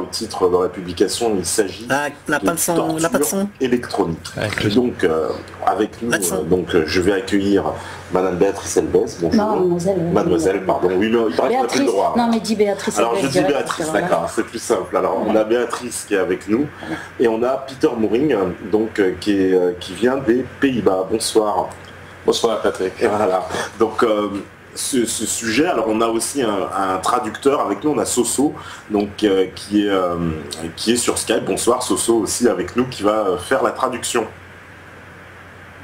le titre de la publication, il s'agit de torture électronique. Et donc, avec nous, je vais accueillir Madame Béatrice Elbès. Bonjour. Non, Mademoiselle, pardon. Oui, mais il paraît qu'on a pris le droit. Non, mais dis Béatrice. Alors, je dis Béatrice, d'accord, c'est plus simple. Alors, on a Béatrice qui est avec nous, et on a Peter Moering, donc, qui vient des Pays-Bas. Bonsoir. Bonsoir, Patrick. Et voilà. Donc, ce sujet, alors on a aussi un traducteur avec nous, on a Soso, donc qui est sur Skype. Bonsoir Soso aussi avec nous, qui va faire la traduction.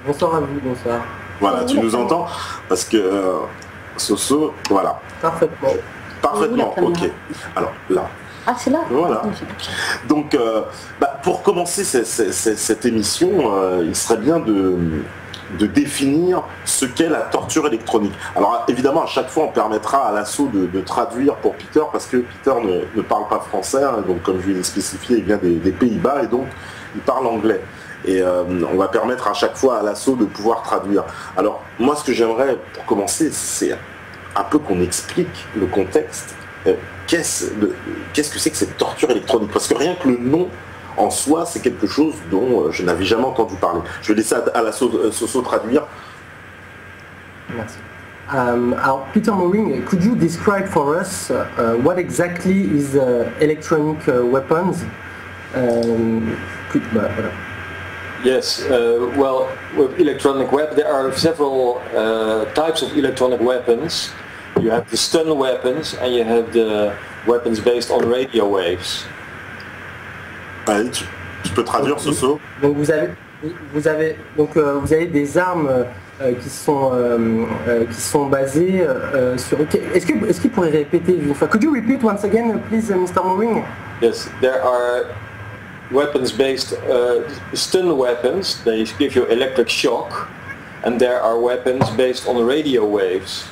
Bonsoir à vous, bonsoir. Voilà, tu nous entends? Parce que Soso, voilà. Parfaitement, ok. Alors là. Ah, c'est là? Voilà. Donc, pour commencer cette émission, il serait bien de définir ce qu'est la torture électronique. Alors évidemment, à chaque fois, on permettra à l'assaut de traduire pour Peter, parce que Peter ne parle pas français, hein, donc comme je l'ai spécifié, il vient des Pays-Bas, et donc il parle anglais. Et on va permettre à chaque fois à l'assaut de pouvoir traduire. Alors, moi, ce que j'aimerais, pour commencer, c'est un peu qu'on explique le contexte. Qu'est-ce que c'est que cette torture électronique? Parce que rien que le nom en soi, c'est quelque chose dont je n'avais jamais entendu parler. Je vais laisser à la Soso traduire. Merci. Alors, Peter Moering, could you describe for us what exactly is electronic weapons? Yes, well, with electronic weapons, there are several types of electronic weapons. You have the stun weapons and you have the weapons based on radio waves. Allez, tu peux traduire, Soso. Donc vous avez des armes qui sont basées sur. Est-ce qu'il pourrait répéter une fois? Could you repeat once again, please, Mr. Moering? Yes, there are weapons based stun weapons. They give you electric shock, and there are weapons based on radio waves.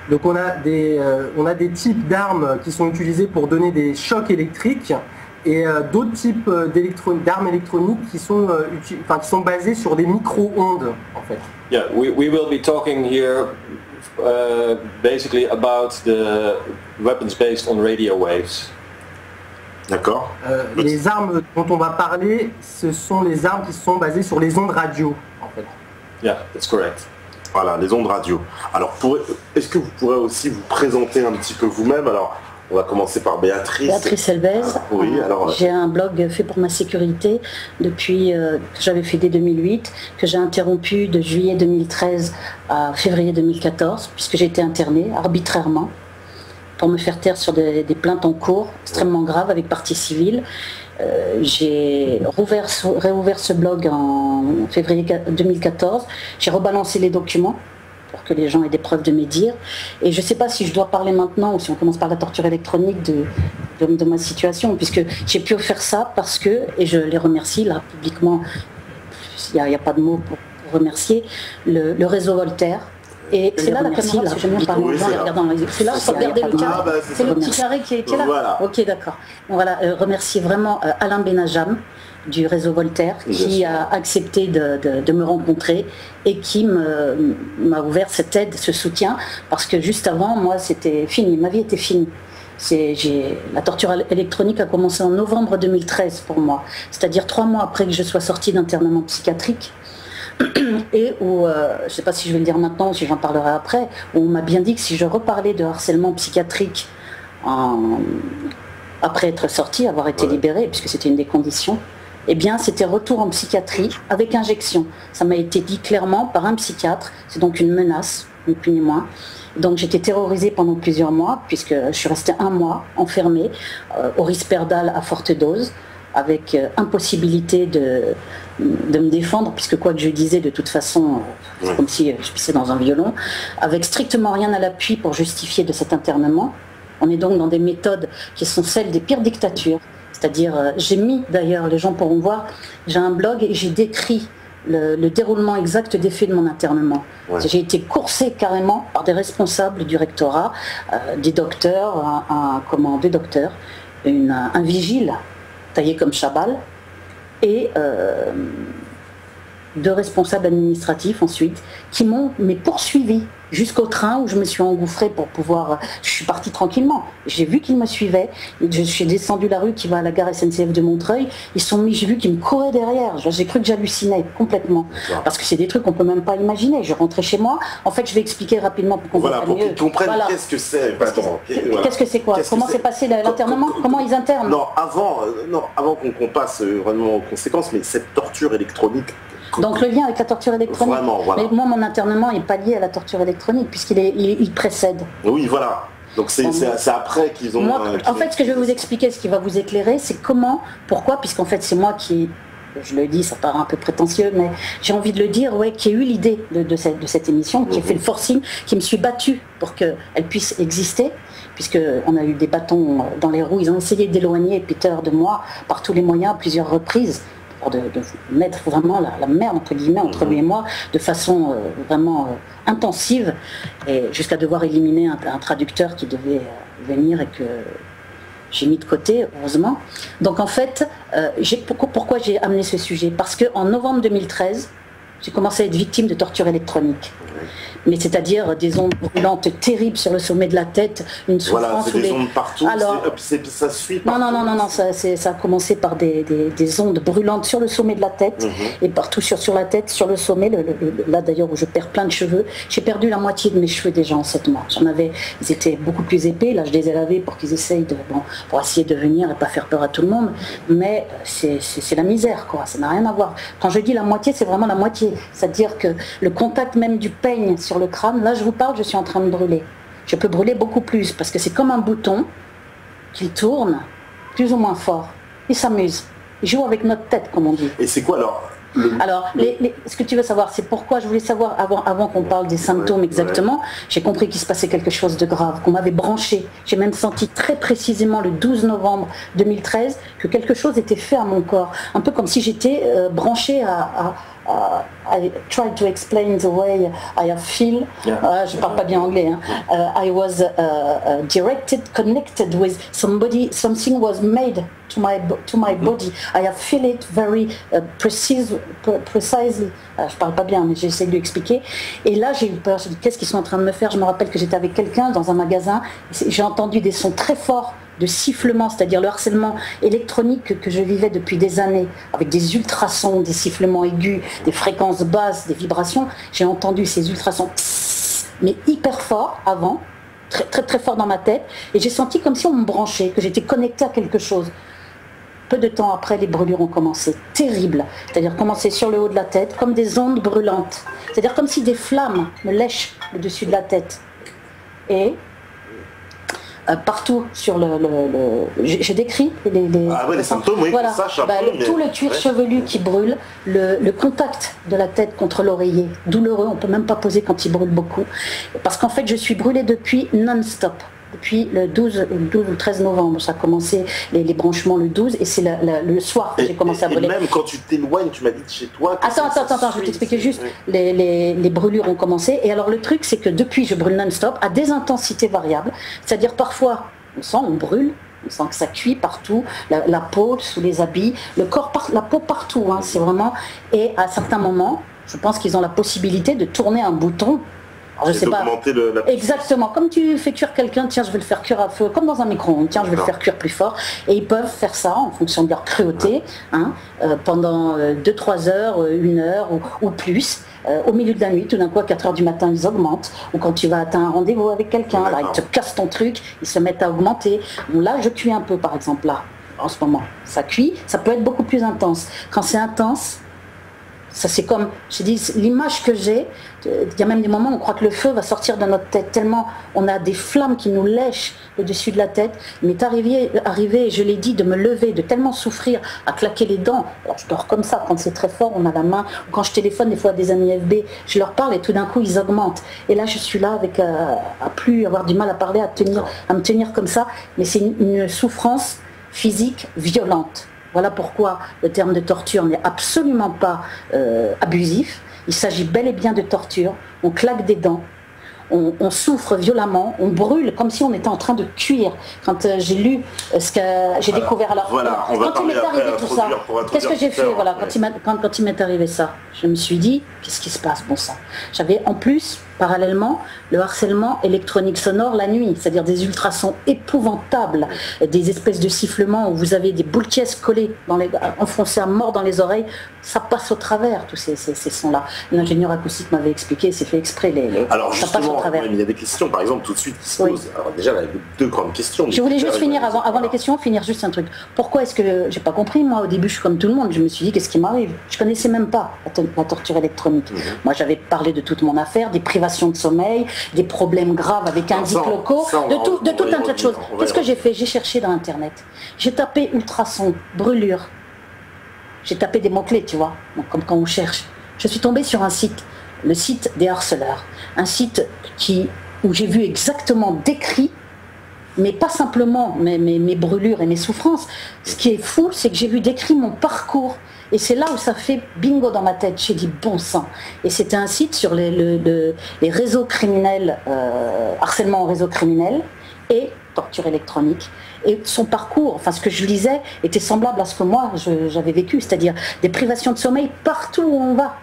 Donc on a des types d'armes qui sont utilisées pour donner des chocs électriques. Et d'autres types d'armes électroniques qui sont basées sur des micro-ondes, en fait. Yeah, we will be talking here basically about the weapons based on radio waves. D'accord. Les armes dont on va parler, ce sont les armes qui sont basées sur les ondes radio, en fait. Yeah, that's correct. Voilà, les ondes radio. Alors, est-ce que vous pourrez aussi vous présenter un petit peu vous-même? Alors, on va commencer par Béatrice. Béatrice Elbès. Oui, alors. J'ai un blog fait pour ma sécurité depuis que j'avais fait dès 2008, que j'ai interrompu de juillet 2013 à février 2014, puisque j'ai été internée arbitrairement pour me faire taire sur des plaintes en cours extrêmement graves avec partie civile. J'ai réouvert ce blog en février 2014. J'ai rebalancé les documents pour que les gens aient des preuves de mes dires. Et je ne sais pas si je dois parler maintenant ou si on commence par la torture électronique de ma situation, puisque j'ai pu faire ça parce que, et je les remercie là publiquement, il n'y a pas de mots pour remercier, le réseau Voltaire. Et c'est là la caméra, parce que j'aime bien parler aux gens en regardant les yeux. C'est là, il faut regarder le carré. C'est le petit carré qui est là. Voilà. Ok, d'accord. Bon, voilà, remercier vraiment Alain Benajam du réseau Voltaire qui a accepté de me rencontrer et qui m'a ouvert cette aide, ce soutien, parce que juste avant, moi, c'était fini, ma vie était finie. La torture électronique a commencé en novembre 2013 pour moi, c'est-à-dire 3 mois après que je sois sortie d'internement psychiatrique. Et où, je ne sais pas si je vais le dire maintenant ou si j'en parlerai après, où on m'a bien dit que si je reparlais de harcèlement psychiatrique après être sortie, avoir été libérée, puisque c'était une des conditions, eh bien c'était retour en psychiatrie avec injection. Ça m'a été dit clairement par un psychiatre, c'est donc une menace, ni plus ni moins. Donc j'étais terrorisée pendant plusieurs mois, puisque je suis restée 1 mois enfermée au Risperdal à forte dose, avec impossibilité de me défendre, puisque quoi que je disais, de toute façon, c'est comme si je pissais dans un violon, avec strictement rien à l'appui pour justifier de cet internement. On est donc dans des méthodes qui sont celles des pires dictatures. C'est-à-dire, j'ai mis d'ailleurs, les gens pourront voir, j'ai un blog et j'ai décrit le déroulement exact des faits de mon internement. Ouais. J'ai été coursée carrément par des responsables du rectorat, des docteurs, des docteurs, un vigile taillé comme Chabal, et 2 responsables administratifs ensuite, qui m'ont poursuivi jusqu'au train où je me suis engouffrée pour pouvoir... Je suis partie tranquillement. J'ai vu qu'ils me suivaient. Je suis descendue la rue qui va à la gare SNCF de Montreuil. J'ai vu qu'ils me couraient derrière. J'ai cru que j'hallucinais complètement. Parce que c'est des trucs qu'on peut même pas imaginer. Je rentrais chez moi. En fait, je vais expliquer rapidement pour qu'on pour qu'ils comprennent qu'est-ce que c'est. Qu'est-ce que c'est quoi? Comment s'est passé l'internement? Comment ils internent? Non, avant qu'on passe vraiment aux conséquences, mais cette torture électronique... Donc le lien avec la torture électronique. Vraiment, voilà. Mais moi, mon internement n'est pas lié à la torture électronique, puisqu'il précède. Oui, voilà. Donc c'est après qu'ils ont... Moi, en fait, ce que je vais vous expliquer, ce qui va vous éclairer, c'est pourquoi, puisqu'en fait, c'est moi qui... Je le dis, ça paraît un peu prétentieux, mais j'ai envie de le dire, qui ai eu l'idée de cette émission, qui a fait le forcing, qui me suis battue pour qu'elle puisse exister, puisqu'on a eu des bâtons dans les roues. Ils ont essayé d'éloigner Peter de moi par tous les moyens, à plusieurs reprises, de mettre vraiment la merde entre guillemets entre lui et moi de façon vraiment intensive, et jusqu'à devoir éliminer un traducteur qui devait venir et que j'ai mis de côté, heureusement. Donc en fait, pourquoi j'ai amené ce sujet? Parce qu'en novembre 2013, j'ai commencé à être victime de torture électronique. Mais c'est-à-dire des ondes brûlantes terribles sur le sommet de la tête, une souffrance... Voilà, c'est des ondes partout, ça suit partout. Non, ça a commencé par des ondes brûlantes sur le sommet de la tête, et partout sur la tête, sur le sommet, là d'ailleurs où je perds plein de cheveux. J'ai perdu la moitié de mes cheveux déjà en 7 mois. Ils étaient beaucoup plus épais, là je les ai lavés pour qu'ils essayent pour essayer de venir et pas faire peur à tout le monde, mais c'est la misère, quoi, ça n'a rien à voir. Quand je dis la moitié, c'est vraiment la moitié, c'est-à-dire que le contact même du peigne sur le crâne, là je vous parle, je suis en train de brûler. Je peux brûler beaucoup plus parce que c'est comme un bouton qui tourne plus ou moins fort. Il s'amuse. Il joue avec notre tête, comme on dit. Et c'est quoi alors ce que tu veux savoir, c'est pourquoi je voulais savoir, avant qu'on parle des symptômes exactement, j'ai compris qu'il se passait quelque chose de grave, qu'on m'avait branché. J'ai même senti très précisément le 12 novembre 2013 que quelque chose était fait à mon corps. Un peu comme si j'étais branché I try to explain the way I feel. Je parle pas bien anglais. I was connected with somebody. Something was made to my body. I feel it very precisely. Je parle pas bien, mais j'essaie de lui expliquer. Et là, j'ai eu peur. Je me dis, qu'est-ce qu'ils sont en train de me faire? Je me rappelle que j'étais avec quelqu'un dans un magasin. J'ai entendu des sons très forts de sifflement, c'est-à-dire le harcèlement électronique que je vivais depuis des années, avec des ultrasons, des sifflements aigus, des fréquences basses, des vibrations. J'ai entendu ces ultrasons, mais hyper forts avant, très très très fort dans ma tête, et j'ai senti comme si on me branchait, que j'étais connectée à quelque chose. Peu de temps après, les brûlures ont commencé, terribles, c'est-à-dire commencé sur le haut de la tête, comme des ondes brûlantes, c'est-à-dire comme si des flammes me lèchent le dessus de la tête. Et partout sur je décris les symptômes, oui, voilà. Ça, tout le cuir chevelu qui brûle, le contact de la tête contre l'oreiller, douloureux, on peut même pas poser quand il brûle beaucoup, parce qu'en fait je suis brûlée depuis non-stop. Depuis le 12 ou 13 novembre, ça a commencé les branchements le 12, et c'est le soir que j'ai commencé à brûler. Et même quand tu t'éloignes, tu m'as dit de chez toi... Attends, je vais t'expliquer juste. Les brûlures ont commencé, et alors le truc c'est que depuis je brûle non-stop, à des intensités variables, c'est-à-dire parfois on brûle, on sent que ça cuit partout, la peau, sous les habits, le corps, la peau partout, c'est vraiment... Et à certains moments, je pense qu'ils ont la possibilité de tourner un bouton. Alors, je sais pas. Exactement. Comme tu fais cuire quelqu'un, tiens, je vais le faire cuire à feu, comme dans un micro-ondes, tiens, je vais le faire cuire plus fort. Et ils peuvent faire ça en fonction de leur cruauté, pendant 2-3 heures, 1 heure ou plus. Au milieu de la nuit, tout d'un coup, à 4 heures du matin, ils augmentent. Ou quand tu vas atteindre un rendez-vous avec quelqu'un, là, ils te cassent ton truc, ils se mettent à augmenter. Bon, là, je cuis un peu, par exemple, là, en ce moment. Ça cuit, ça peut être beaucoup plus intense. Quand c'est intense, ça c'est comme, je dis, l'image que j'ai, il y a même des moments où on croit que le feu va sortir de notre tête, tellement on a des flammes qui nous lèchent le dessus de la tête. Il m'est arrivé, je l'ai dit, de me lever, de tellement souffrir, à claquer les dents. Alors je dors comme ça, quand c'est très fort, on a la main. Quand je téléphone des fois à des amis FB, je leur parle et tout d'un coup ils augmentent. Et là je suis là avec, à plus avoir du mal à parler, à me tenir comme ça. Mais c'est une souffrance physique violente. Voilà pourquoi le terme de torture n'est absolument pas abusif. Il s'agit bel et bien de torture. On claque des dents, on souffre violemment, on brûle comme si on était en train de cuire. Quand j'ai lu ce que j'ai découvert, alors quand il m'est arrivé tout ça, qu'est-ce que j'ai fait, voilà, quand il m'est arrivé ça, je me suis dit, qu'est-ce qui se passe, bon sang. J'avais en plus, parallèlement, le harcèlement électronique sonore la nuit, c'est-à-dire des ultrasons épouvantables, des espèces de sifflements où vous avez des boules de caisse collées, enfoncées à mort dans les oreilles, ça passe au travers, tous ces sons-là. L'ingénieur acoustique m'avait expliqué, c'est fait exprès, alors ça passe au travers. Il y a des questions, par exemple, tout de suite, qui se posent. Alors déjà, il y a deux grandes questions. Je voulais juste finir, avant les questions, finir juste un truc. Pourquoi est-ce que, j'ai pas compris, moi, au début, je suis comme tout le monde, je me suis dit, qu'est-ce qui m'arrive? Je connaissais même pas la torture électronique. Moi, j'avais parlé de toute mon affaire, des privations de sommeil, des problèmes graves avec indices locaux, de tout un tas de choses. Qu'est-ce que j'ai fait? J'ai cherché dans Internet. J'ai tapé ultrasons, brûlure. J'ai tapé des mots-clés, tu vois, comme quand on cherche. Je suis tombée sur un site, le site des harceleurs. Un site où j'ai vu exactement décrit, mais pas simplement mes brûlures et mes souffrances. Ce qui est fou, c'est que j'ai vu décrit mon parcours. Et c'est là où ça fait bingo dans ma tête. J'ai dit bon sang. Et c'était un site sur les réseaux criminels, harcèlement en réseau criminel et torture électronique. Et son parcours, enfin ce que je lisais, était semblable à ce que moi j'avais vécu, c'est-à-dire des privations de sommeil partout où on va.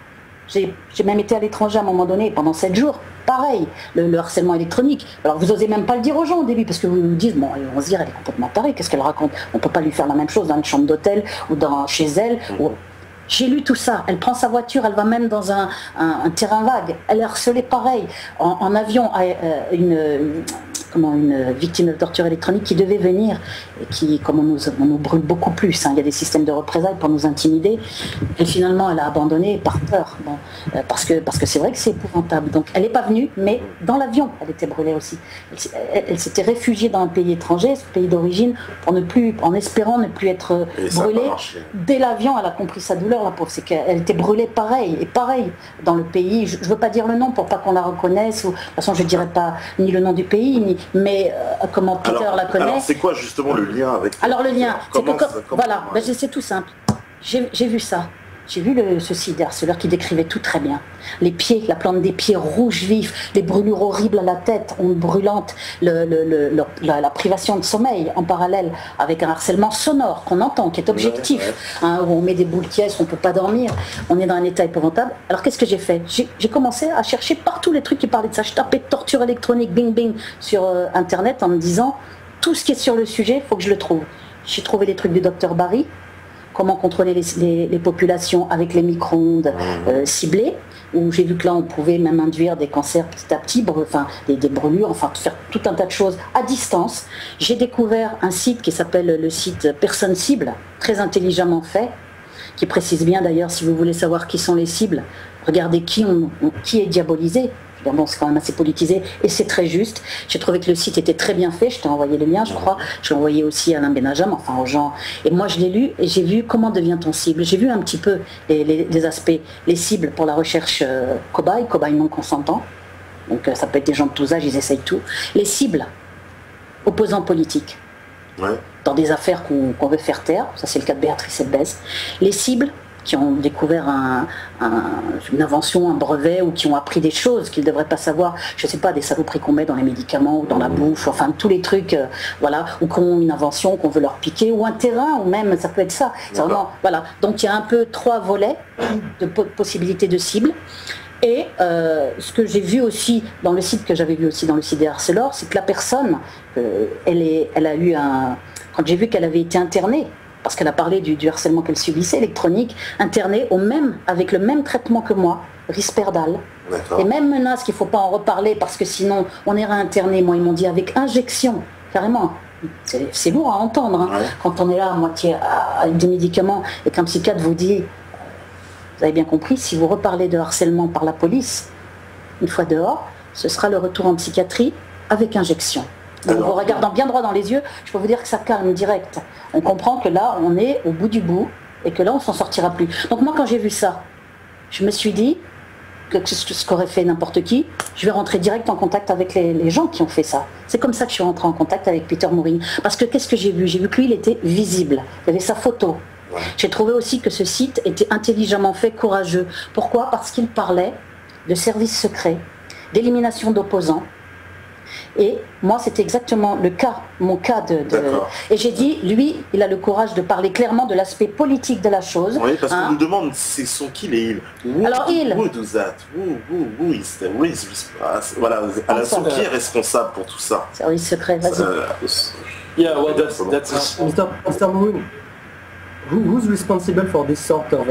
J'ai même été à l'étranger à un moment donné, pendant 7 jours, pareil, le harcèlement électronique. Alors vous osez même pas le dire aux gens au début, parce que vous vous dites, bon, on se dit, elle est complètement tarée, qu'est-ce qu'elle raconte? On peut pas lui faire la même chose dans une chambre d'hôtel ou chez elle. J'ai lu tout ça, elle prend sa voiture, elle va même dans un terrain vague, elle est harcelée pareil, en avion, une victime de torture électronique qui devait venir, et qui, comme on nous brûle beaucoup plus, il y a des systèmes de représailles pour nous intimider, et finalement elle a abandonné par peur, parce que c'est vrai que c'est épouvantable. Donc elle n'est pas venue, mais dans l'avion elle était brûlée aussi. Elle s'était réfugiée dans un pays étranger, ce pays d'origine, en espérant ne plus être brûlée. Dès l'avion elle a compris sa douleur, la pauvre, c'est qu'elle était brûlée pareil, et pareil dans le pays. Je ne veux pas dire le nom pour pas qu'on la reconnaisse, de toute façon je ne dirais pas ni le nom du pays, mais comment Peter la connaît. Alors c'est quoi justement le lien avec... Alors le lien, voilà, c'est tout simple. J'ai vu ça. J'ai vu ce site des harceleurs qui décrivait tout très bien. Les pieds, la plante des pieds rouges vifs, les brûlures horribles à la tête, ondes brûlantes, la privation de sommeil en parallèle avec un harcèlement sonore qu'on entend, qui est objectif, où on met des boules de caisse, on ne peut pas dormir, on est dans un état épouvantable. Alors qu'est-ce que j'ai fait? J'ai commencé à chercher partout les trucs qui parlaient de ça. Je tapais torture électronique, bing bing, sur Internet en me disant, tout ce qui est sur le sujet, il faut que je le trouve. J'ai trouvé les trucs du docteur Barry, comment contrôler les populations avec les micro-ondes ciblées, où j'ai vu que là on pouvait même induire des cancers petit à petit, des brûlures, faire tout un tas de choses à distance. J'ai découvert un site qui s'appelle le site Personne Cible, très intelligemment fait, qui précise bien d'ailleurs, si vous voulez savoir qui sont les cibles, regardez qui est diabolisé. Bon, c'est quand même assez politisé et c'est très juste. J'ai trouvé que le site était très bien fait. Je t'ai envoyé les liens, je crois. Je l'ai envoyé aussi à Alain Benajam, aux gens. Et moi, je l'ai lu et j'ai vu comment devient-on cible. J'ai vu un petit peu les aspects, les cibles pour la recherche cobaye non consentant. Donc ça peut être des gens de tous âges, ils essayent tout. Les cibles, opposants politiques. Dans des affaires qu'on veut faire taire. Ça, c'est le cas de Béatrice Elbez. Les cibles qui ont découvert une invention, un brevet, ou qui ont appris des choses qu'ils ne devraient pas savoir, je ne sais pas, des saloperies qu'on met dans les médicaments ou dans la bouffe, tous les trucs, ou qui ont une invention qu'on veut leur piquer, ou un terrain, ou même, ça peut être ça. C'est vraiment, Donc il y a un peu 3 volets de possibilités de cible. Et ce que j'ai vu aussi dans le site, que j'avais vu aussi dans le site des harceleurs, c'est que la personne, elle a eu quand j'ai vu qu'elle avait été internée, parce qu'elle a parlé du harcèlement qu'elle subissait, électronique, internée avec le même traitement que moi, Risperdal. Les mêmes menaces qu'il ne faut pas en reparler, parce que sinon on ira interner. Moi, ils m'ont dit avec injection, carrément. C'est lourd à entendre, quand on est là à moitié avec des médicaments et qu'un psychiatre vous dit, vous avez bien compris, si vous reparlez de harcèlement par la police, une fois dehors, ce sera le retour en psychiatrie avec injection. En vous regardant bien droit dans les yeux, je peux vous dire que ça calme direct. On comprend que là, on est au bout du bout et que là, on s'en sortira plus. Donc moi, quand j'ai vu ça, je me suis dit que ce qu'aurait fait n'importe qui, je vais rentrer direct en contact avec les gens qui ont fait ça. C'est comme ça que je suis rentrée en contact avec Peter Mooring. Parce que qu'est-ce que j'ai vu? J'ai vu que lui, il était visible. Il avait sa photo. J'ai trouvé aussi que ce site était intelligemment fait, courageux. Pourquoi? Parce qu'il parlait de services secrets d'élimination d'opposants. Et moi, c'était exactement mon cas de... Et j'ai dit, lui, il a le courage de parler clairement de l'aspect politique de la chose. Oui, parce qu'on nous demande, ce sont qui les îles. Alors, il... Voilà, Alassane, qui est responsable pour tout ça? Service secret, vas-y. Yeah, well, that's Mr. Moon, who's responsible for this sort of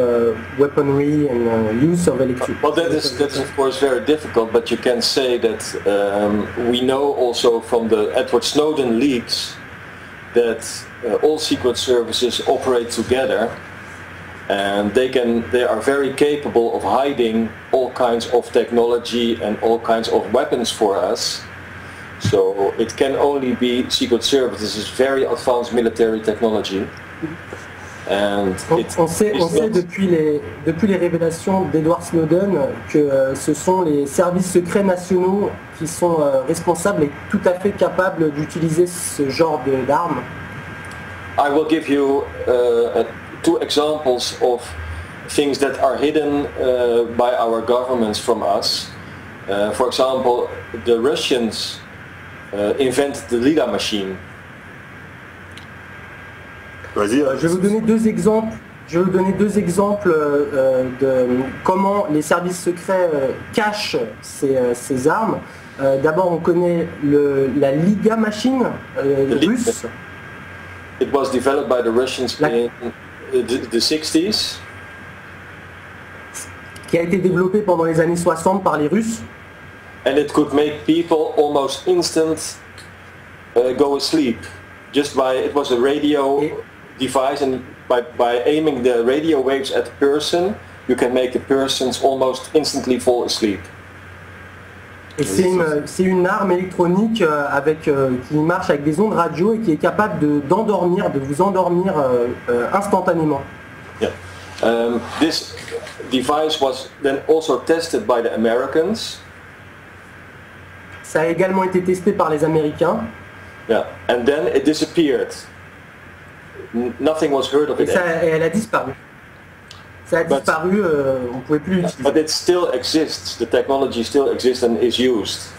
weaponry and use of electricity? Well, that's of course very difficult, but you can say that we know also from the Edward Snowden leaks that all secret services operate together, and they are very capable of hiding all kinds of technology and all kinds of weapons for us. So it can only be secret services. It's very advanced military technology. And on sait depuis les révélations d'Edward Snowden que ce sont les services secrets nationaux qui sont responsables et tout à fait capables d'utiliser ce genre d'armes. I will give you 2 examples of things that are hidden by our governments from us. For example, the Russians invented the Lila machine. Vas-y, je vais vous donner 2 exemples. Je vais vous donner 2 exemples de comment les services secrets cachent ces armes. D'abord, on connaît la Liga machine russe. It was developed by the Russians in the 60s. Qui a été développé pendant les années 60 par les Russes. And it could make people almost instant go asleep. It was a radio device, and by aiming the radio waves at the person, you can make the persons almost instantly fall asleep. Et c'est une arme électronique qui marche avec des ondes radio et qui est capable de vous endormir instantanément. Yeah. This device was then also tested by the Americans. Ça a également été testé par les Américains. Yeah, and then it disappeared. Nothing was heard of it. Et elle a disparu. Ça a disparu, on ne pouvait plus l'utiliser. But it still exists. The technology still exists and is used.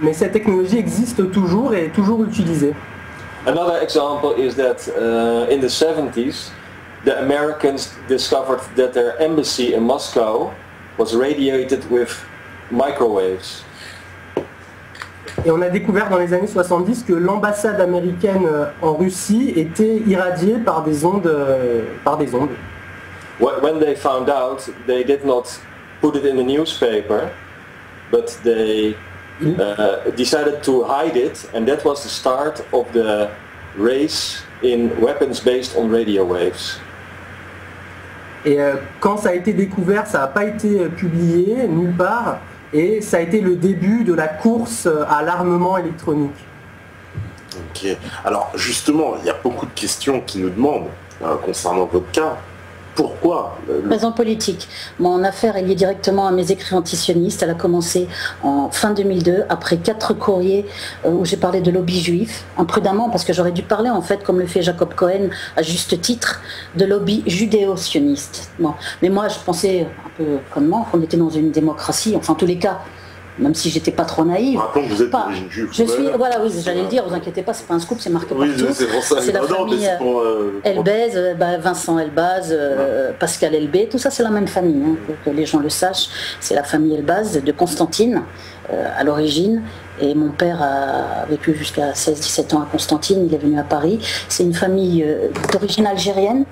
Mais cette technologie existe toujours et est toujours utilisée. Another example is that in the 70s, the Americans discovered that their embassy in Moscow was radiated with microwaves. Et on a découvert dans les années 70 que l'ambassade américaine en Russie était irradiée par des ondes. When they found out, they did not put it in the newspaper, but they decided to hide it, and that was the start of the race in weapons based on radio waves. Et quand ça a été découvert, ça n'a pas été publié nulle part. Et ça a été le début de la course à l'armement électronique. Ok. Alors justement, il y a beaucoup de questions qui nous demandent concernant votre cas. Pourquoi Raison politique. Mon affaire est liée directement à mes écrits antisionistes. Elle a commencé en fin 2002, après 4 courriers où j'ai parlé de lobby juif, imprudemment, parce que j'aurais dû parler, en fait, comme le fait Jacob Cohen, à juste titre, de lobby judéo-sioniste. Bon. Mais moi, je pensais, un peu comme moi, qu'on était dans une démocratie, enfin, en tous les cas, même si j'étais pas trop naïve. Rappelons que vous êtes d'origine juive. Je suis, voilà, oui, j'allais le dire, vous inquiétez pas, c'est pas un scoop, c'est marqué partout. C'est pour ça. C'est la famille Elbaz, Vincent Elbaz, Pascal Elbé, tout ça c'est la même famille, hein, pour que les gens le sachent. C'est la famille Elbaz de Constantine à l'origine. Et mon père a vécu jusqu'à 16-17 ans à Constantine, il est venu à Paris. C'est une famille d'origine algérienne.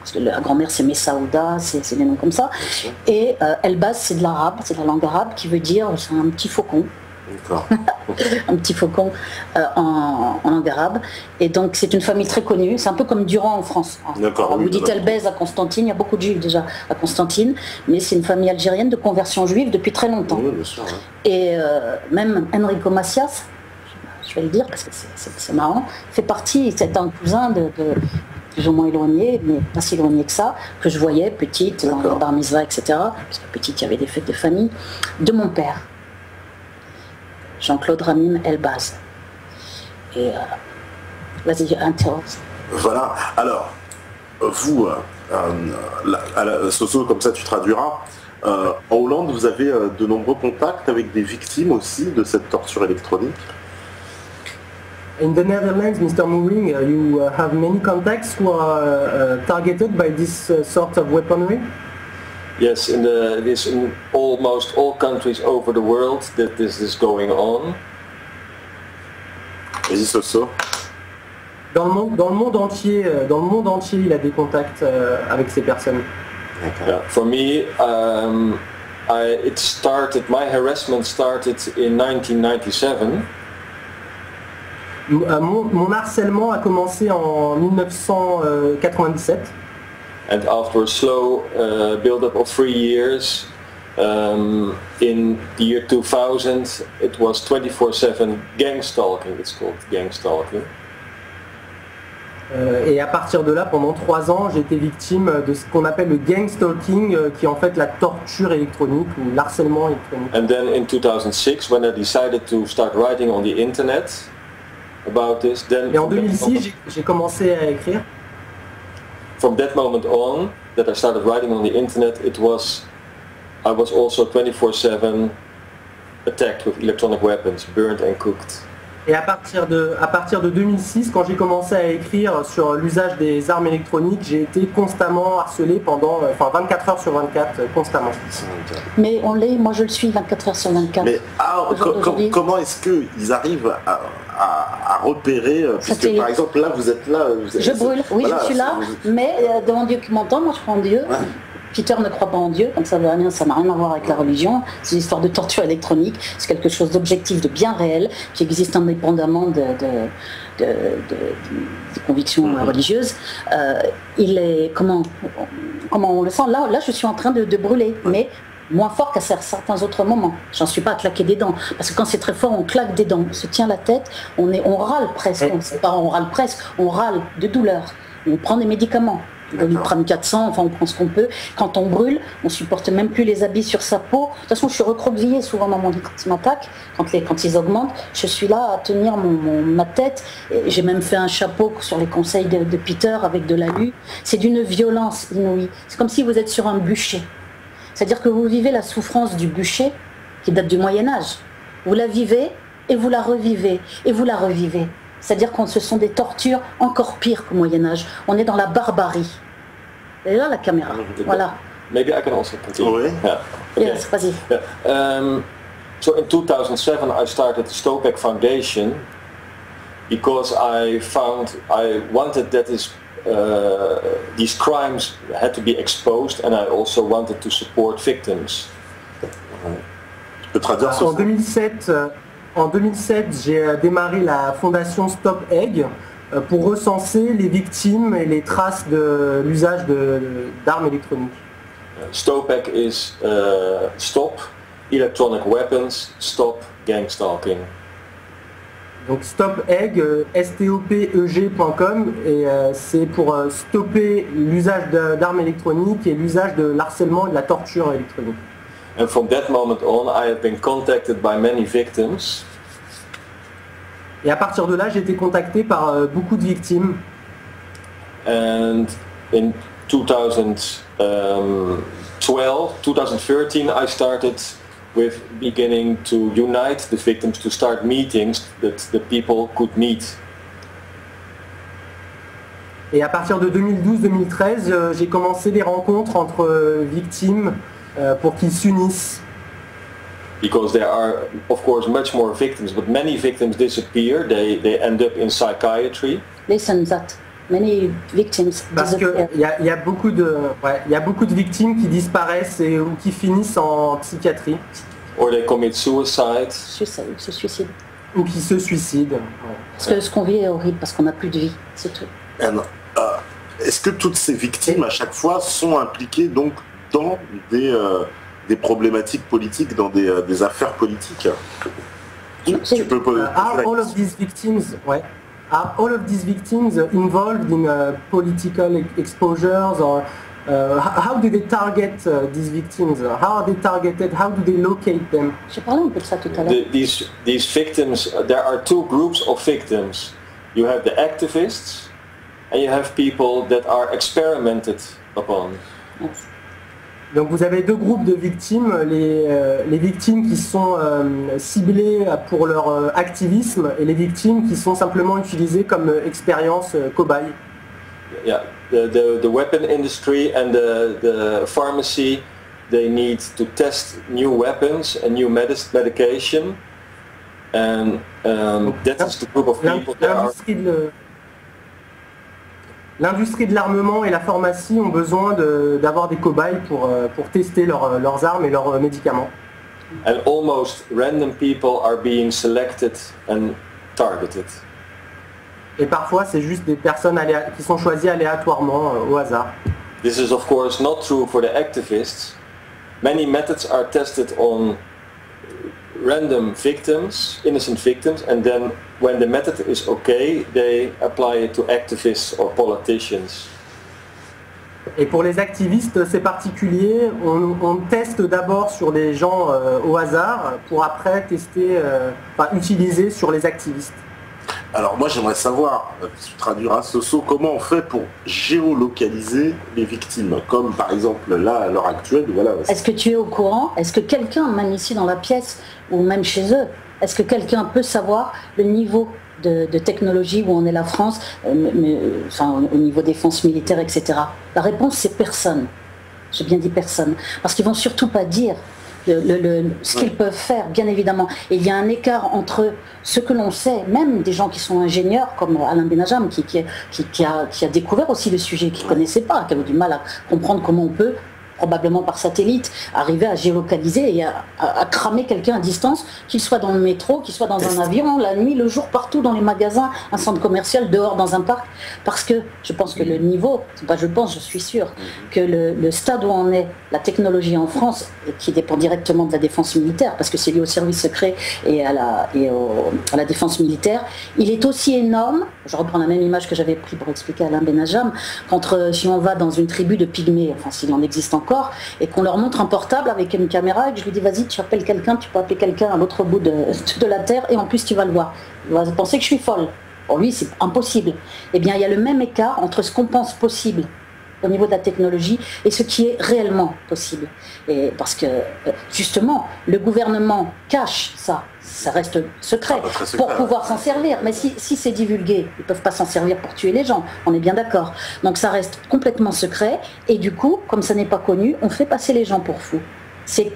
Parce que la grand-mère c'est Messaouda, c'est des noms comme ça. Et Elbaz c'est de l'arabe, c'est de la langue arabe qui veut dire c'est un petit faucon. Un petit faucon en langue arabe. Et donc c'est une famille très connue, c'est un peu comme Durand en France. Alors, vous dites Elbaz à Constantine, il y a beaucoup de juifs déjà à Constantine, mais c'est une famille algérienne de conversion juive depuis très longtemps. Oui, bien sûr, hein. Et même Enrico Macias, je vais le dire parce que c'est marrant, fait partie, c'est un cousin de plus ou moins éloigné, mais pas si éloigné que ça, que je voyais petite, dans le bar mitzvah, etc. Parce que petite, il y avait des fêtes de famille, de mon père, Jean-Claude Ramim Elbaz. Et vas-y, interroge. Voilà, alors, vous, Soso, comme ça tu traduiras, En Hollande, vous avez de nombreux contacts avec des victimes aussi de cette torture électronique? In the Netherlands, Mr. Mooring, you have many contacts who are targeted by this sort of weaponry? Yes, it is in almost all countries over the world that this is going on. Vas-y, Soso. Dans le monde entier, il a des contacts avec ces personnes. Yeah, for me, my harassment started in 1997. Mon harcèlement a commencé en 1997. And after a slow build-up of 3 years, in the year 2000, it was 24/7 gang stalking. It's called gang stalking. Et à partir de là, pendant 3 ans, j'ai été victime de ce qu'on appelle le gang stalking, qui est en fait la torture électronique ou l'harcèlement électronique. And then in 2006, when I decided to start writing on the internet about this, then et en 2006, j'ai commencé à écrire. From that moment on, that I started writing on the internet, I was also 24/7 attacked with electronic weapons, burned and cooked. Et à partir de 2006, quand j'ai commencé à écrire sur l'usage des armes électroniques, j'ai été constamment harcelé pendant 24 heures sur 24, constamment. Mais moi je le suis 24 heures sur 24. Mais comment est-ce qu'ils arrivent à repérer, puisque par exemple là vous êtes là... Je brûle, oui voilà, je suis là, mais devant Dieu qui m'entend, moi je crois en Dieu. Ouais. Peter ne croit pas en Dieu, comme ça n'a rien à voir avec la religion, c'est une histoire de torture électronique, c'est quelque chose d'objectif, de bien réel, qui existe indépendamment des convictions religieuses. Il est, comment on le sent, là je suis en train de brûler, mais moins fort qu'à certains autres moments. J'en suis pas à claquer des dents, parce que quand c'est très fort, on claque des dents, on se tient la tête, on râle presque, on râle de douleur, on prend des médicaments. On lui prend 400, enfin on prend ce qu'on peut. Quand on brûle, on supporte même plus les habits sur sa peau. De toute façon, je suis recroquevillée souvent dans mon lit quand ils m'attaquent, quand ils augmentent. Je suis là à tenir ma tête. J'ai même fait un chapeau sur les conseils de Peter avec de l'alu. C'est d'une violence inouïe. C'est comme si vous êtes sur un bûcher. C'est-à-dire que vous vivez la souffrance du bûcher qui date du Moyen-Âge. Vous la vivez et vous la revivez et vous la revivez. C'est-à-dire que ce sont des tortures encore pires qu'au Moyen-Âge. On est dans la barbarie. Et là, la caméra. Voilà. Maybe I can also continue. Oui. Yeah. Okay. Yes, vas-y. Yeah. So in 2007 I started the Stopek Foundation because I wanted that these crimes had to be exposed, and I also wanted to support victims. Tu peux traduire ça? En 2007, j'ai démarré la fondation Stop Egg pour recenser les victimes et les traces de l'usage d'armes électroniques. Stopek is Stop Electronic Weapons, Stop Gang Stalking. Donc Stop Egg, stopeg.com, et c'est pour stopper l'usage d'armes électroniques et l'usage de l'harcèlement et de la torture électronique. And from that moment on, I have been contacted by many victims. Et à partir de là, j'ai été contacté par beaucoup de victimes. And in 2013, I started with beginning to unite the victims, to start meetings that the people could meet. Et à partir de 2012-2013, j'ai commencé des rencontres entre victimes pour qu'ils s'unissent. Because there are, of course, much more victims, but many victims disappear. They end up in psychiatry. Listen that. Many victims Parce qu'il y a beaucoup de victimes qui disparaissent ou qui finissent en psychiatrie. Or they commit suicide. Se suicident. Ou qui se suicident. Parce que ce qu'on vit est horrible, parce qu'on n'a plus de vie, c'est tout. Est-ce que toutes ces victimes, à chaque fois, sont impliquées donc dans des problématiques politiques, dans des affaires politiques? Tu peux poser Are all of these victims involved in political exposures, or how do they target these victims? How are they targeted? How do they locate them? J'ai parlé un peu de ça tout à l'heure. These victims, there are two groups of victims. You have the activists, and you have people that are experimented upon. Yes. Donc vous avez deux groupes de victimes, les victimes qui sont ciblées pour leur activisme et les victimes qui sont simplement utilisées comme expérience cobaye. Yeah, the weapon industry and the pharmacy, they need to test new weapons and new medication, and that is the group of people that are... L'industrie de l'armement et la pharmacie ont besoin d'avoir des cobayes pour tester leurs armes et leurs médicaments. And almost random people are being selected and targeted. Et parfois, c'est juste des personnes qui sont choisies aléatoirement au hasard. This is of course not true for the activists. Many methods are tested on random victims, innocent victims, and then when the method is okay, they apply it to activists or politicians. Et pour les activistes, c'est particulier. On teste d'abord sur des gens au hasard pour après utiliser sur les activistes. Alors moi j'aimerais savoir, tu traduiras Soso, comment on fait pour géolocaliser les victimes, comme par exemple là à l'heure actuelle, voilà. Est-ce que tu es au courant? Est-ce que quelqu'un, même ici dans la pièce ou même chez eux, est-ce que quelqu'un peut savoir le niveau de technologie où en est la France, au niveau défense militaire, etc. La réponse c'est personne. J'ai bien dit personne, parce qu'ils vont surtout pas dire ce qu'ils peuvent faire, bien évidemment. Et il y a un écart entre ce que l'on sait, même des gens qui sont ingénieurs, comme Alain Benajam, qui a découvert aussi le sujet, qui ne connaissait pas, qui avait du mal à comprendre comment on peut, probablement par satellite, arriver à géolocaliser et à cramer quelqu'un à distance, qu'il soit dans le métro, qu'il soit dans un avion, la nuit, le jour, partout, dans les magasins, un centre commercial, dehors, dans un parc. Parce que je pense que le niveau, je suis sûr, que le stade où en est la technologie en France, qui dépend directement de la défense militaire, parce que c'est lié au service secret et à la défense militaire, il est aussi énorme, je reprends la même image que j'avais pris pour expliquer à Alain Benajam, si on va dans une tribu de pygmées, enfin s'il en existe encore, et qu'on leur montre un portable avec une caméra et que je lui dis vas-y tu appelles quelqu'un, tu peux appeler quelqu'un à l'autre bout de la terre et en plus tu vas le voir. Il va penser que je suis folle. Pour lui c'est impossible. Eh bien il y a le même écart entre ce qu'on pense possible au niveau de la technologie et ce qui est réellement possible. Et parce que justement le gouvernement cache ça reste secret, pour pouvoir s'en servir. Mais si c'est divulgué, ils ne peuvent pas s'en servir pour tuer les gens, on est bien d'accord. Donc ça reste complètement secret, et du coup, comme ça n'est pas connu, on fait passer les gens pour fous. C'est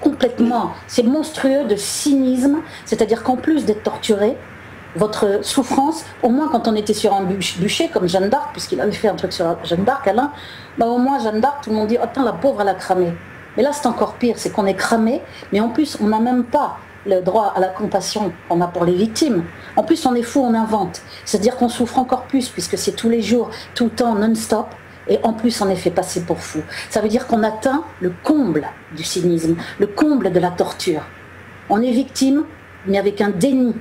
monstrueux de cynisme, c'est-à-dire qu'en plus d'être torturé, votre souffrance, au moins quand on était sur un bûcher, comme Jeanne d'Arc, puisqu'il avait fait un truc sur Jeanne d'Arc, Alain, au moins Jeanne d'Arc, tout le monde dit « Oh, la pauvre, elle a cramé ». Mais là, c'est encore pire, c'est qu'on est cramé, mais en plus, on n'a même pas le droit à la compassion qu'on a pour les victimes. En plus, on est fou, on invente. C'est-à-dire qu'on souffre encore plus, puisque c'est tous les jours, tout le temps, non-stop, et en plus, on est fait passer pour fou. Ça veut dire qu'on atteint le comble du cynisme, le comble de la torture. On est victime, mais avec un déni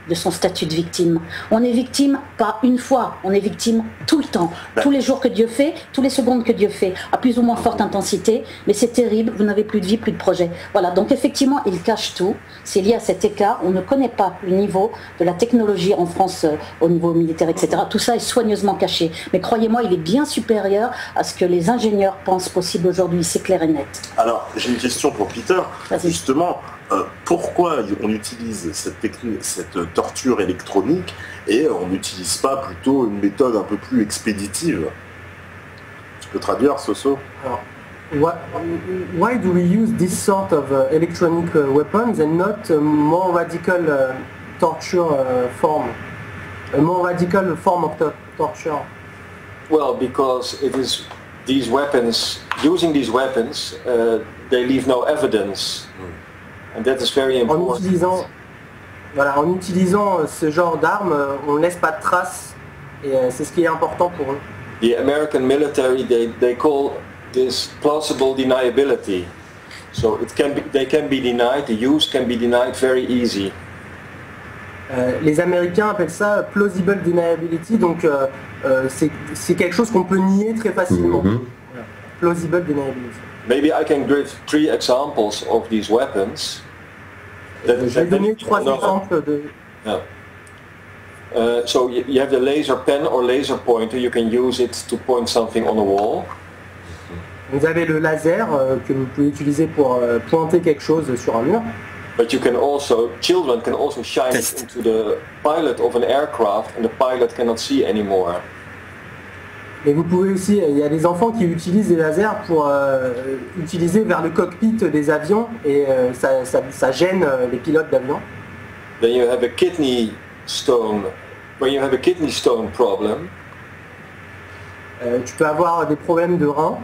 de son statut de victime. On est victime pas une fois, on est victime tout le temps, tous les jours que Dieu fait, tous les secondes que Dieu fait, à plus ou moins forte intensité, mais c'est terrible, vous n'avez plus de vie, plus de projet. Voilà, donc effectivement, il cache tout, c'est lié à cet écart, on ne connaît pas le niveau de la technologie en France au niveau militaire, etc. Tout ça est soigneusement caché, mais croyez-moi, il est bien supérieur à ce que les ingénieurs pensent possible aujourd'hui, c'est clair et net. Alors, j'ai une question pour Peter, justement, pourquoi on utilise cette torture électronique et on n'utilise pas plutôt une méthode un peu plus expéditive? Tu peux traduire, Soso? Why do we use this sort of electronic weapons and not a more radical torture form? A more radical form of torture? Well, because it is these weapons, using these weapons, they leave no evidence. And that is very important. En utilisant ce genre d'armes, on ne laisse pas de traces et c'est ce qui est important pour eux. The American military, they call this plausible deniability. So they can be denied, the use can be denied very easy. Les Américains appellent ça plausible deniability, donc c'est quelque chose qu'on peut nier très facilement. Plausible deniability. Maybe I can give 3 examples of these weapons. Je vais donner 3 exemples de... Yeah. So you have the laser pen or laser pointer, you can use it to point something on a wall. Vous avez le laser que vous pouvez utiliser pour pointer quelque chose sur un mur. But you can also, children can also shine it into the pilot of an aircraft and the pilot cannot see anymore. Et vous pouvez aussi, il y a des enfants qui utilisent des lasers pour utiliser vers le cockpit des avions et ça gêne les pilotes d'avion. Then you have a kidney stone. When you have a kidney stone problem, tu peux avoir des problèmes de reins.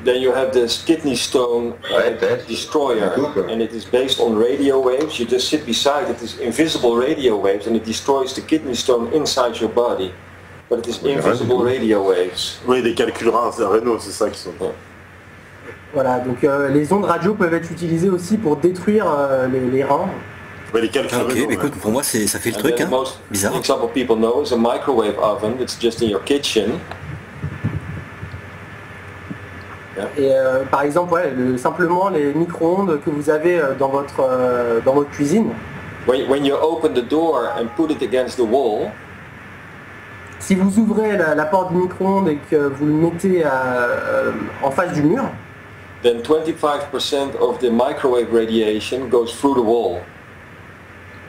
Then you have this kidney stone destroyer, and it is based on radio waves. You just sit beside it, these invisible radio waves, and it destroys the kidney stone inside your body. But it is invisible radio waves. Oui, des calcul-reins rénaux, c'est ça qui sont. Voilà, donc les ondes radio peuvent être utilisées aussi pour détruire les reins. Ouais, les calculs rénaux. Ok, écoute, pour moi, ça fait le truc, hein. Bizarre. Example people know is a microwave oven that's just in your kitchen. Et par exemple, simplement les micro-ondes que vous avez dans votre cuisine. When you open the door and put it against the wall, si vous ouvrez la porte du micro-ondes et que vous le mettez en face du mur, then 25% of the microwave radiation goes through the wall.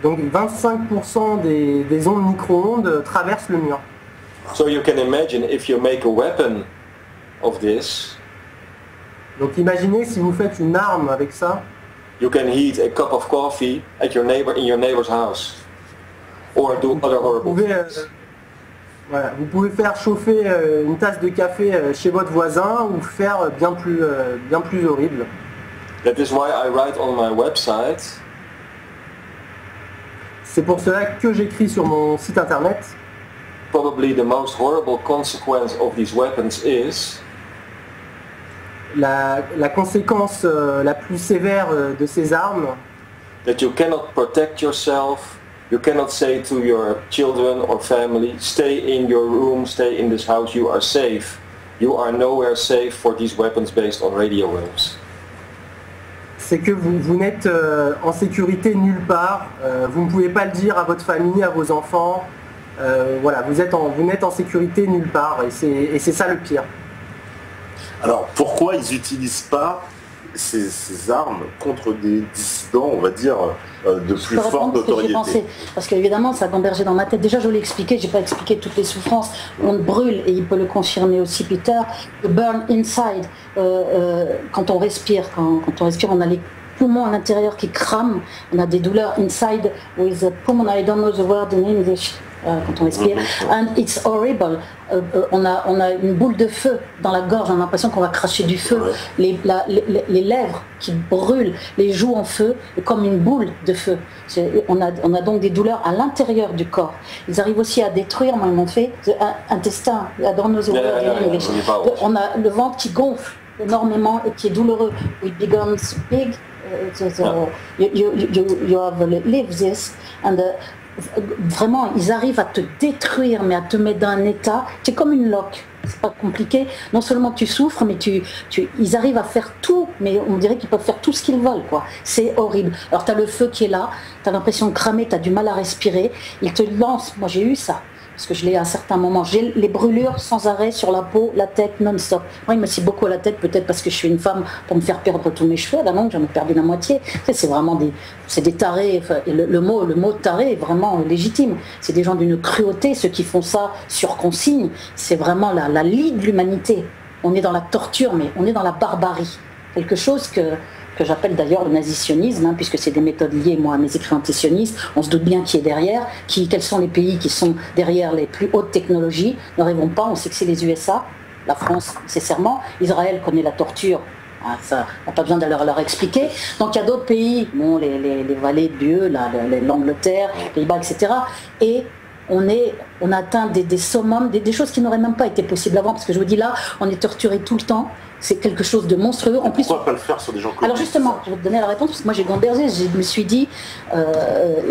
Donc 25% des ondes micro-ondes traversent le mur. So you can imagine if you make a weapon of this. Donc imaginez si vous faites une arme avec ça. You can heat a cup of coffee at your neighbor in your neighbor's house, or do other horrible things. Voilà, vous pouvez faire chauffer une tasse de café chez votre voisin ou faire bien plus horrible. That is why I write on my website. C'est pour cela que j'écris sur mon site internet. Probably the most horrible consequence of these weapons is. La conséquence la plus sévère de ces armes. That you cannot protect yourself. You cannot say to your children or family, stay in your room, stay in this house, you are safe. You are nowhere safe for these weapons based on radio waves. C'est que vous n'êtes en sécurité nulle part. Vous ne pouvez pas le dire à votre famille, à vos enfants. Voilà, vous n'êtes en sécurité nulle part et c'est ça le pire. Alors pourquoi ils n'utilisent pas ces armes contre des dissidents, on va dire, de plus forte notoriété? Parce qu'évidemment, ça a gambergé dans ma tête. Déjà, je l'ai expliqué, j'ai pas expliqué toutes les souffrances. On brûle, et il peut le confirmer aussi, Peter, le burn inside. Quand on respire, on a les poumons à l'intérieur qui crament, on a des douleurs inside with the pulmonary, I don't know the word in English. Quand on respire, and it's horrible. On a une boule de feu dans la gorge, on a l'impression qu'on va cracher du feu, les lèvres qui brûlent, les joues en feu, comme une boule de feu. On a donc des douleurs à l'intérieur du corps. Ils arrivent aussi à détruire, moi ils m'ont fait, intestin, on a le ventre qui gonfle énormément et qui est douloureux. It becomes big, you have lived this, and vraiment, ils arrivent à te détruire, mais à te mettre dans un état, c'est comme une loque, c'est pas compliqué. Non seulement tu souffres, mais ils arrivent à faire tout, mais on dirait qu'ils peuvent faire tout ce qu'ils veulent, quoi. C'est horrible. Alors tu as le feu qui est là, tu as l'impression de cramer, tu as du mal à respirer, ils te lancent, moi j'ai eu ça. Parce que je l'ai à un certain moment. J'ai les brûlures sans arrêt sur la peau, la tête, non-stop. Moi, il me scie beaucoup à la tête, peut-être parce que je suis une femme, pour me faire perdre tous mes cheveux. Là, non, j'en ai perdu la moitié. C'est vraiment des tarés. Enfin, le mot taré est vraiment légitime. C'est des gens d'une cruauté, ceux qui font ça sur consigne. C'est vraiment la lie de l'humanité. On est dans la torture, mais on est dans la barbarie. Quelque chose que j'appelle d'ailleurs le nazisionisme, hein, puisque c'est des méthodes liées, moi, à mes écrits antisionistes. On se doute bien qui est derrière, quels sont les pays qui sont derrière les plus hautes technologies. Ne rêvons pas, on sait que c'est les USA, la France nécessairement, Israël connaît la torture, hein, ça n'a pas besoin de leur expliquer. Donc il y a d'autres pays, bon, les vallées de Dieu, l'Angleterre, les Pays-Bas, etc. Et on a atteint des summums, des choses qui n'auraient même pas été possibles avant, parce que je vous dis là, on est torturé tout le temps. C'est quelque chose de monstrueux. En plus, pourquoi pas le faire sur des gens comme alors justement, je vais te donner la réponse, parce que moi j'ai gambergé, je me suis dit,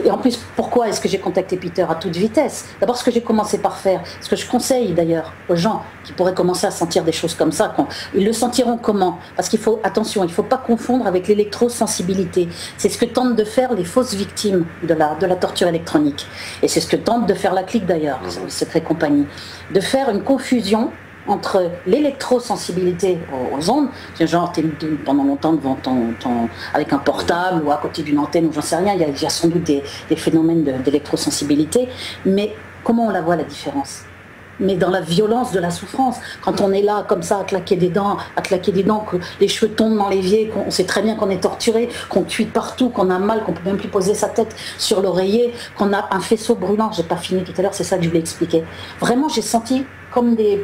et en plus, pourquoi est-ce que j'ai contacté Peter à toute vitesse? D'abord, ce que j'ai commencé par faire, ce que je conseille d'ailleurs aux gens qui pourraient commencer à sentir des choses comme ça, ils le sentiront comment? Parce qu'il faut, attention, il ne faut pas confondre avec l'électrosensibilité. C'est ce que tentent de faire les fausses victimes de la torture électronique. Et c'est ce que tente de faire la clique d'ailleurs, Secret Compagnie. De faire une confusion entre l'électrosensibilité aux ondes, c'est genre t'es pendant longtemps devant avec un portable ou à côté d'une antenne ou j'en sais rien, il y a sans doute des phénomènes d'électrosensibilité, mais comment on la voit la différence? Mais dans la violence de la souffrance, quand on est là comme ça à claquer des dents, que les cheveux tombent dans l'évier, qu'on sait très bien qu'on est torturé, qu'on cuit partout, qu'on a mal, qu'on peut même plus poser sa tête sur l'oreiller, qu'on a un faisceau brûlant. J'ai pas fini tout à l'heure, c'est ça que je voulais expliquer. Vraiment, j'ai senti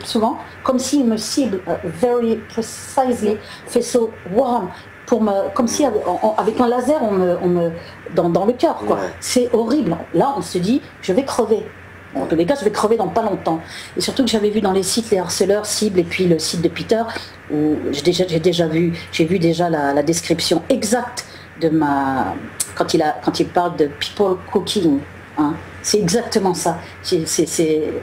souvent comme s'il me cible very precisely, faisceau warm. Comme si avec un laser dans le cœur, quoi. Ouais. C'est horrible. Là, on se dit, je vais crever. En tous les cas, je vais crever dans pas longtemps. Et surtout que j'avais vu dans les sites les harceleurs cibles et puis le site de Peter où j'ai vu déjà la description exacte de quand il parle de people cooking. Hein. C'est exactement ça.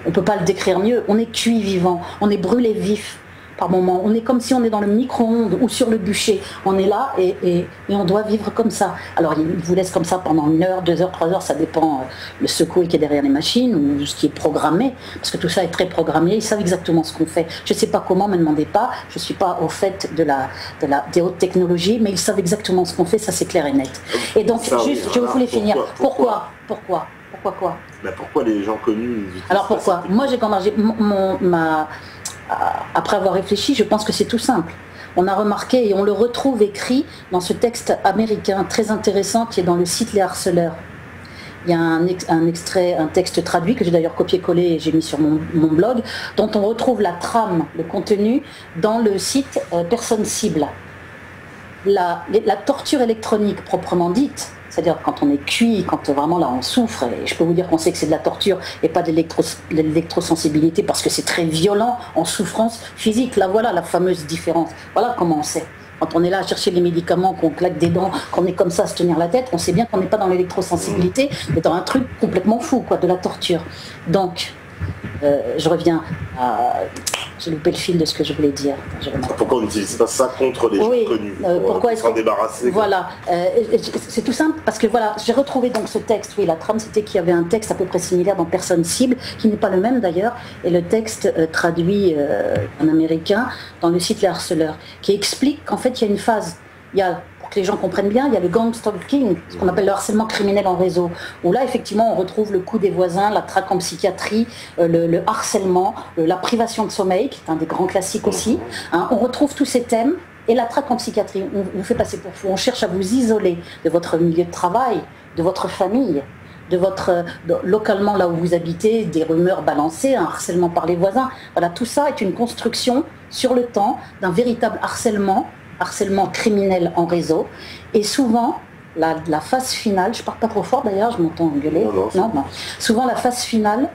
On peut pas le décrire mieux. On est cuit vivant, on est brûlé vif. Par moment, on est comme si on est dans le micro-ondes ou sur le bûcher. On est là et on doit vivre comme ça. Alors, il vous laisse comme ça pendant 1 heure, 2 heures, 3 heures, ça dépend le secours qui est derrière les machines ou ce qui est programmé, parce que tout ça est très programmé. Ils savent exactement ce qu'on fait. Je ne sais pas comment, ne me demandez pas. Je ne suis pas au fait des hautes technologies, mais ils savent exactement ce qu'on fait, ça c'est clair et net. Et donc, je voulais finir. Pourquoi quoi? Pourquoi les gens connus... Alors pourquoi? Moi, après avoir réfléchi, je pense que c'est tout simple. On a remarqué et on le retrouve écrit dans ce texte américain très intéressant qui est dans le site Les Harceleurs. Il y a un texte traduit que j'ai d'ailleurs copié-collé et j'ai mis sur mon blog, dont on retrouve la trame, le contenu, dans le site Personne Cible. La torture électronique proprement dite, c'est-à-dire quand on est cuit, quand vraiment là on souffre, et je peux vous dire qu'on sait que c'est de la torture et pas de l'électrosensibilité parce que c'est très violent en souffrance physique. Là voilà la fameuse différence. Voilà comment on sait. Quand on est là à chercher les médicaments, qu'on claque des dents, qu'on est comme ça à se tenir la tête, on sait bien qu'on n'est pas dans l'électrosensibilité, mais dans un truc complètement fou, quoi, de la torture. Donc, je reviens à... J'ai loupé le fil de ce que je voulais dire. Pourquoi on n'utilise pas ça contre les gens connus pourquoi est-ce s'en débarrasser? Voilà, c'est tout simple parce que voilà, j'ai retrouvé donc ce texte. Oui, la trame c'était qu'il y avait un texte à peu près similaire dans Personne Cible, qui n'est pas le même d'ailleurs, et le texte traduit en américain dans le site Les Harceleurs, qui explique qu'en fait il y a une phase. Il y a, pour que les gens comprennent bien, il y a le gang stalking, ce qu'on appelle le harcèlement criminel en réseau, où là effectivement on retrouve le coup des voisins, la traque en psychiatrie, le harcèlement, la privation de sommeil, qui est un des grands classiques aussi. Hein, on retrouve tous ces thèmes, et la traque en psychiatrie, on vous fait passer pour fou, on cherche à vous isoler de votre milieu de travail, de votre famille, localement là où vous habitez, des rumeurs balancées, un harcèlement par les voisins. Voilà, tout ça est une construction sur le temps d'un véritable harcèlement criminel en réseau, et souvent la phase finale, je parle pas trop fort d'ailleurs, je m'entends gueuler, non. Souvent la phase finale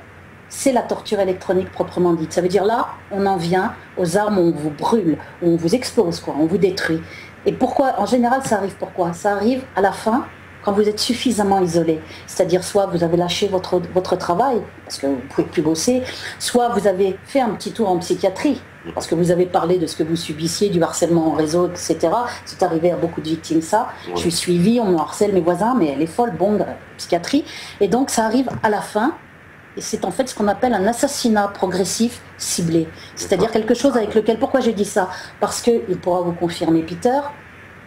c'est la torture électronique proprement dite. Ça veut dire là on en vient aux armes où on vous brûle, où on vous explose, quoi, on vous détruit. Et pourquoi en général ça arrive? Pourquoi ça arrive à la fin, quand vous êtes suffisamment isolé, c'est-à-dire soit vous avez lâché votre travail parce que vous ne pouvez plus bosser, soit vous avez fait un petit tour en psychiatrie parce que vous avez parlé de ce que vous subissiez, du harcèlement en réseau, etc. C'est arrivé à beaucoup de victimes ça. Ouais. Je suis suivie, on me harcèle mes voisins, mais elle est folle, bon, psychiatrie. Et donc ça arrive à la fin, et c'est en fait ce qu'on appelle un assassinat progressif ciblé. C'est-à-dire quelque chose avec lequel, pourquoi j'ai dit ça? Parce que, il pourra vous confirmer Peter,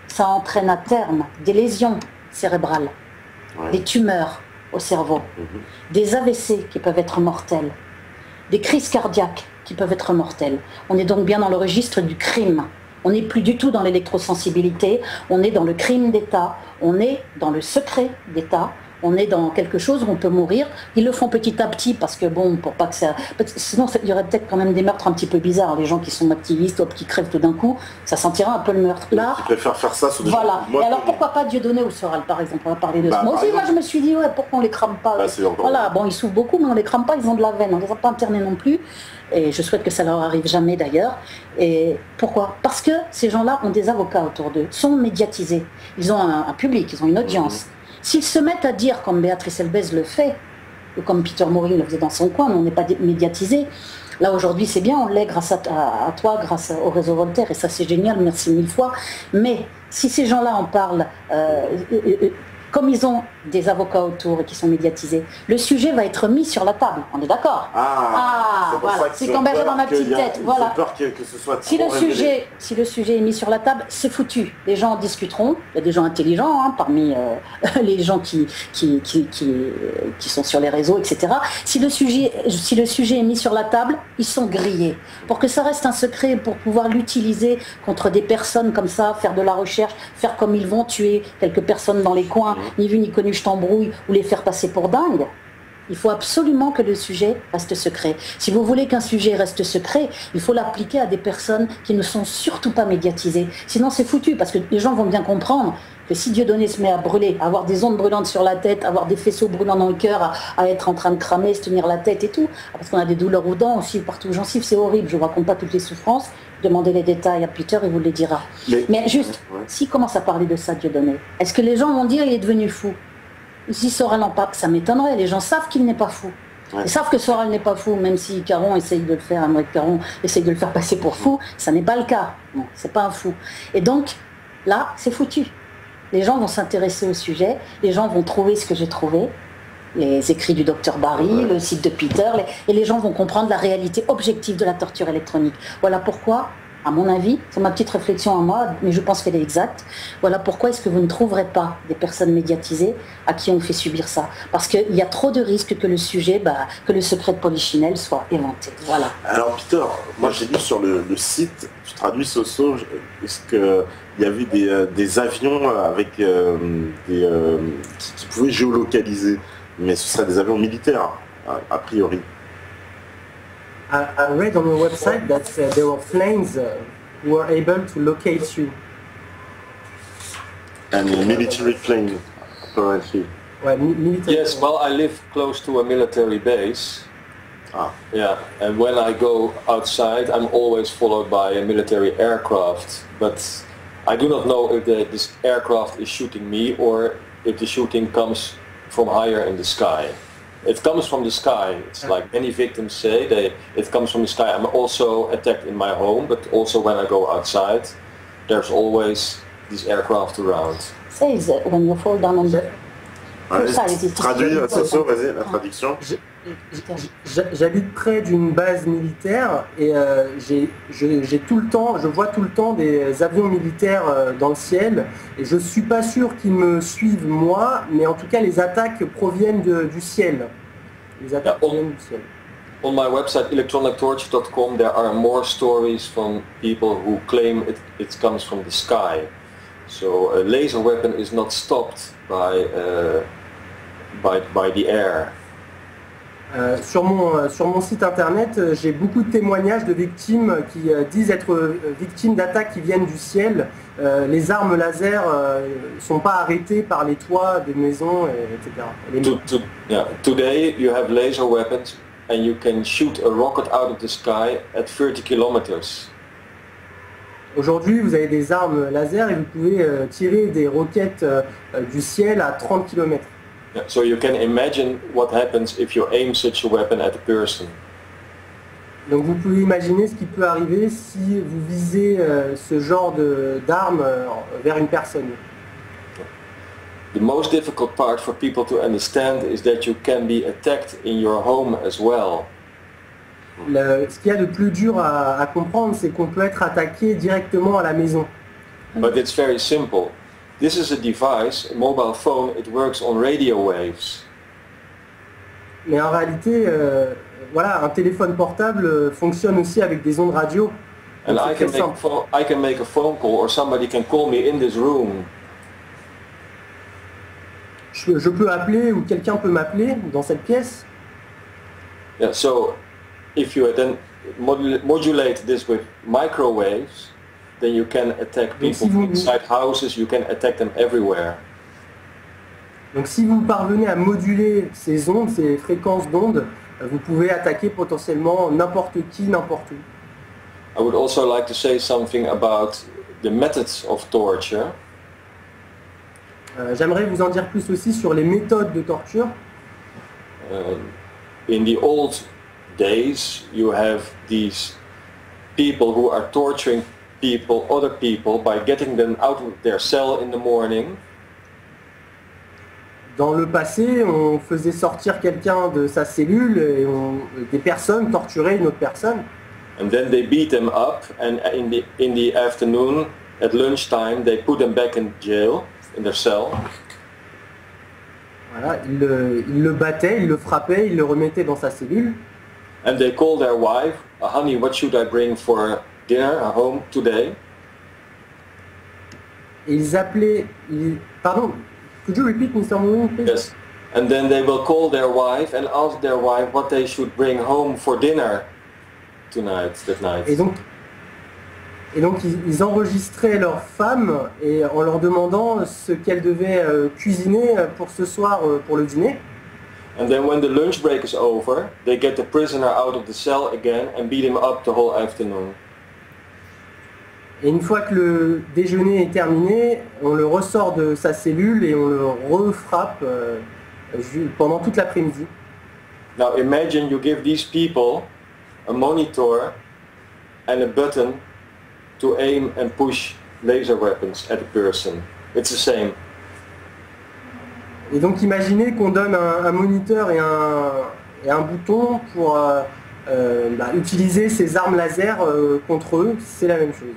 ça entraîne à terme des lésions cérébrales, des tumeurs au cerveau, des AVC qui peuvent être mortels, des crises cardiaques qui peuvent être mortelles. On est donc bien dans le registre du crime. On n'est plus du tout dans l'électrosensibilité, on est dans le crime d'État, on est dans le secret d'État, on est dans quelque chose où on peut mourir. Ils le font petit à petit parce que bon, pour pas que ça... Sinon, il y aurait peut-être quand même des meurtres un petit peu bizarres. Les gens qui sont activistes, hop, qui crèvent tout d'un coup, ça sentira un peu le meurtre. Là, ils préfèrent faire ça sur des voilà. Gens... Et alors pourquoi pas Dieudonné ou Soral, par exemple? On va parler de ça. Moi aussi, moi je me suis dit, ouais, pourquoi on les crame pas? Voilà, bon, ils souffrent beaucoup, mais on les crame pas, ils ont de la veine. On les a pas internés non plus. Et je souhaite que ça leur arrive jamais d'ailleurs. Et pourquoi? Parce que ces gens-là ont des avocats autour d'eux, sont médiatisés. Ils ont un public, ils ont une audience. S'ils se mettent à dire, comme Béatrice Elbez le fait, ou comme Peter Maury le faisait dans son coin, mais on n'est pas médiatisé, là aujourd'hui c'est bien, on l'est grâce à toi, grâce au réseau Voltaire, et ça c'est génial, merci 1000 fois, mais si ces gens-là en parlent, comme ils ont des avocats autour et qui sont médiatisés, le sujet va être mis sur la table. On est d'accord? Voilà. C'est cambergé dans ma petite tête. Voilà. Peur que ce soit si le sujet est mis sur la table, c'est foutu. Les gens en discuteront. Il y a des gens intelligents parmi les gens qui sont sur les réseaux, etc. Si le sujet est mis sur la table, ils sont grillés. Pour que ça reste un secret, pour pouvoir l'utiliser contre des personnes comme ça, faire de la recherche, faire comme ils vont, tuer quelques personnes dans les coins, ni vu ni connu, je t'embrouille, ou les faire passer pour dingues. Il faut absolument que le sujet reste secret. Si vous voulez qu'un sujet reste secret, il faut l'appliquer à des personnes qui ne sont surtout pas médiatisées. Sinon c'est foutu, parce que les gens vont bien comprendre que si Dieudonné se met à brûler, à avoir des ondes brûlantes sur la tête, à avoir des faisceaux brûlants dans le cœur, à être en train de cramer, se tenir la tête et tout, parce qu'on a des douleurs aux dents aussi, partout où j'en siffle, c'est horrible, je ne vous raconte pas toutes les souffrances, demandez les détails à Peter, il vous les dira. Mais juste, s'il commence à parler de ça, Dieudonné, est-ce que les gens vont dire il est devenu fou? Si Soral en parle, ça m'étonnerait, les gens savent qu'il n'est pas fou. Ils savent que Soral n'est pas fou, même si Caron essaye de le faire, Aymeric Caron essaye de le faire passer pour fou, ça n'est pas le cas. Non, c'est pas un fou. Et donc, là, c'est foutu. Les gens vont s'intéresser au sujet, les gens vont trouver ce que j'ai trouvé, les écrits du docteur Barry, le site de Peter, et les gens vont comprendre la réalité objective de la torture électronique. Voilà pourquoi, à mon avis, c'est ma petite réflexion à moi, mais je pense qu'elle est exacte, voilà pourquoi est-ce que vous ne trouverez pas des personnes médiatisées à qui on fait subir ça. Parce qu'il y a trop de risques que le sujet, que le secret de Polichinelle soit éventé. Voilà. Alors Peter, moi j'ai lu sur le site, tu traduis Soso, est-ce qu'il y avait des avions avec qui pouvaient géolocaliser, mais ce seraient des avions militaires, a priori. I read on your website that there were planes who were able to locate you. And military plane, apparently. Well, military. Yes, well, I live close to a military base. Yeah, and when I go outside, I'm always followed by a military aircraft. But I do not know if this aircraft is shooting me or if the shooting comes from higher in the sky. It comes from the sky. It's like many victims say, it comes from the sky. I'm also attacked in my home, but also when I go outside, there's always these aircraft around. Says when you fall down on the... Traduis, Soso, vas-y, la traduction. J'habite près d'une base militaire et j'ai tout le temps, je vois tout le temps des avions militaires dans le ciel et je suis pas sûr qu'ils me suivent moi, mais en tout cas les attaques proviennent du ciel. Les attaques proviennent du ciel. On my website electronictorch.com there are more stories from people who claim it comes from the sky. So a laser weapon is not stopped by the air. Sur mon site internet, j'ai beaucoup de témoignages de victimes qui disent être victimes d'attaques qui viennent du ciel. Les armes laser ne sont pas arrêtées par les toits des maisons, etc. Today you have laser weapons and you can shoot a rocket out of the sky at 30 kilometers. Aujourd'hui, vous avez des armes laser et vous pouvez tirer des roquettes du ciel à 30 km. Yeah, so you can imagine what happens if you aim such a weapon at a person. Donc vous pouvez imaginer ce qui peut arriver si vous visez ce genre d'arme vers une personne. The most difficult part for people to understand is that you can be attacked in your home as well. Ce qu'il y a de plus dur à comprendre, c'est qu'on peut être attaqué directement à la maison. But it's very simple. This is a device, a mobile phone, it works on radio waves. Mais en réalité, voilà, un téléphone portable fonctionne aussi avec des ondes radio. And I can make a phone call or somebody can call me in this room. Je peux appeler ou quelqu'un peut m'appeler dans cette pièce. Yeah, so if you then modulate this with microwaves, then you can attack people inside houses, you can attack them everywhere. Donc si vous parvenez à moduler ces ondes, ces fréquences d'ondes, vous pouvez attaquer potentiellement n'importe qui, n'importe où. I would also like to say something about the methods of torture. J'aimerais vous en dire plus aussi sur les méthodes de torture. In the old days, you have these people who are torturing other people by getting them out of their cell in the morning. Dans le passé, on faisait sortir quelqu'un de sa cellule et des personnes torturaient une autre personne. And then they beat them up, and in the afternoon, at lunchtime, they put them back in jail, in their cell. Voilà, ils le battaient, ils le frappaient, ils le remettaient dans sa cellule. And they called their wife, honey, what should I bring for dinner at home today? Et ils appelaient... Pardon, could you repeat, Mr. Moon, please? Yes. And then they will call their wife and ask their wife what they should bring home for dinner that night. Et donc ils enregistraient leurs femmes et en leur demandant ce qu'elles devaient cuisiner pour ce soir pour le dîner. And then when the lunch break is over, they get the prisoner out of the cell again and beat him up the whole afternoon. Et une fois que le déjeuner est terminé, on le ressort de sa cellule et on le refrappe pendant toute l'après-midi. Now imagine you give these people a monitor and a button to aim and push laser weapons at a person. It's the same. Et donc imaginez qu'on donne un moniteur et un bouton pour utiliser ces armes laser contre eux, c'est la même chose.